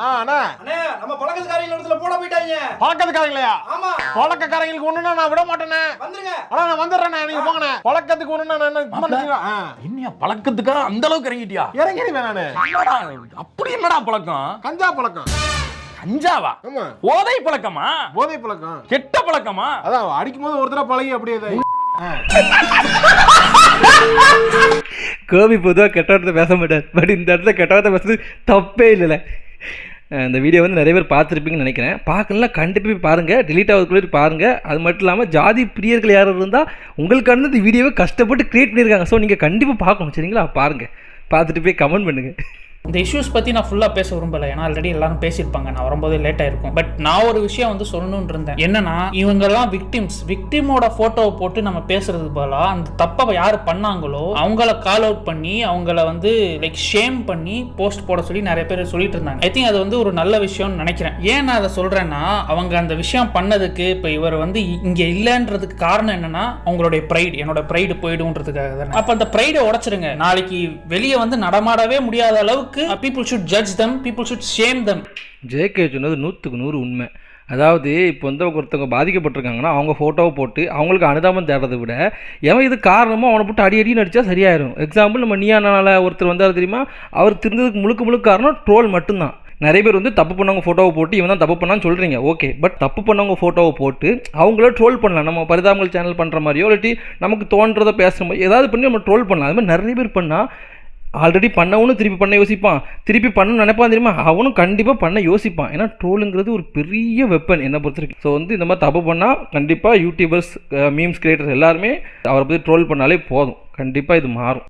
அண்ணா நம்ம பழக்கத்துக்காரங்க இடத்துல போட போயிட்டாங்க. பழக்கத்துக்காரங்களையா? ஆமா. பழக்கக்காரங்களுக்கு ஒண்ணுனா நான் விட மாட்டேனே. வந்துருங்க. அண்ணா நான் வந்துடுறேண்ணே, நீங்க போங்கண்ணே. பழக்கத்துக்கு ஒண்ணுனா நான் என்ன பழக்கத்துக்கா அந்த அளவுக்கு இறங்கிட்டியா? இறங்கிடுவேன் நானு. அப்படி என்னடா பழக்கம்? கஞ்சா பழக்கம். கஞ்சாவா? ஆமா. போதை பழக்கமா? போதை பழக்கம். கெட்ட பழக்கமா? அதான் அடிக்கும் போது ஒரு தடவை பழகி அப்படியே கோபி பொதுவாக கெட்ட வார்த்தை பேச மாட்டார். பட் இந்த இடத்துல கெட்ட வார்த்தை பேசுறது தப்பே இல்லைல்ல. இந்த வீடியோ வந்து நிறைய பேர் பார்த்துருப்பீங்கன்னு நினைக்கிறேன். பார்க்கலாம், கண்டிப்பாக போய் பாருங்கள். டிலீட் ஆகுதுக்குள்ளே பாருங்கள். அது மட்டும் இல்லாமல் ஜாதி பிரியர்கள் யாரும் இருந்தால் உங்களுக்கான இந்த வீடியோவை கஷ்டப்பட்டு க்ரியேட் பண்ணியிருக்காங்க. ஸோ நீங்கள் கண்டிப்பாக பார்க்கணும், சரிங்களா? பாருங்கள், பார்த்துட்டு போய் கமெண்ட் பண்ணுங்கள். இந்த இஷ்யூஸ் பற்றி நான் ஃபுல்லாக பேச விரும்பலை, ஏன்னா ஆல்ரெடி எல்லாரும் பேசியிருப்பாங்க. நான் வரும்போதே லேட் ஆயிருக்கும். பட் நான் ஒரு விஷயம் வந்து சொல்லணும்னு இருந்தேன். என்னன்னா, இவங்கெல்லாம் விக்டிமோட ஃபோட்டோவை போட்டு நம்ம பேசுறது போல அந்த தப்பை யார் பண்ணாங்களோ அவங்கள கால் அவுட் பண்ணி அவங்கள வந்து லைக் ஷேம் பண்ணி போஸ்ட் போட சொல்லி நிறைய பேர் சொல்லிட்டு இருந்தாங்க. ஐ திங்க் அது வந்து ஒரு நல்ல விஷயம்னு நினைக்கிறேன். ஏன் நான் அதை சொல்றேன்னா, அவங்க அந்த விஷயம் பண்ணதுக்கு இப்போ இவர் வந்து இங்க இல்லைன்றதுக்கு காரணம் என்னன்னா அவங்களுடைய ப்ரைடு, என்னோட ப்ரைடு போயிடும்ன்றதுக்காக தானே. அப்போ அந்த ப்ரைடை உடைச்சிருங்க. நாளைக்கு வெளியே வந்து நடமாடவே முடியாத அளவுக்கு people should judge them, people should shame them. JK சொன்னது 100க்கு 100 உண்மை. அதாவது இப்போ வந்து ஒருத்தவங்க பாதிக்கப்பட்டிருக்காங்கன்னா அவங்க ஃபோட்டோவை போட்டு அவங்களுக்கு அனுதாபம் தேடுறதை விட எவன் இது காரணமோ அவனை போட்டு அடி நடிச்சா சரியாயிரும். எக்ஸாம்பிள் நம்ம நீயானால ஒருத்தர் வந்தார் தெரியுமா, அவர் திருந்ததுக்கு முழுக்க காரணம் ட்ரோல் மட்டும்தான். நிறைய பேர் வந்து தப்பு பண்ணவங்க ஃபோட்டோவை போட்டு இவன் தான் தப்பு பண்ணான்னு சொல்கிறீங்க, ஓகே. பட் தப்பு பண்ணவங்க ஃபோட்டோவை போட்டு அவங்கள ட்ரோல் பண்ணலாம். நம்ம பரிதாபங்கள் சேனல் பண்ணுற மாதிரியோ இல்லாட்டி நமக்கு தோன்றதை பேசுகிற மாதிரி ஏதாவது பண்ணி நம்ம ட்ரோல் பண்ணலாம். அது மாதிரி நிறைய பேர் பண்ணால் ஆல்ரெடி பண்ணவனும் திருப்பி பண்ண யோசிப்பான், திருப்பி பண்ணணும்னு நினைப்பான் தெரியுமா, அவனும் கண்டிப்பாக பண்ண யோசிப்பான். ஏன்னா ட்ரோலுங்கிறது ஒரு பெரிய வெப்பன் என்னை பொறுத்திருக்கு. ஸோ வந்து இந்த மாதிரி தப்பு பண்ணால் கண்டிப்பாக யூடியூபர்ஸ், மீம்ஸ் கிரியேட்டர்ஸ் எல்லாருமே அவரை பற்றி ட்ரோல் பண்ணாலே போதும், கண்டிப்பாக இது மாறும்.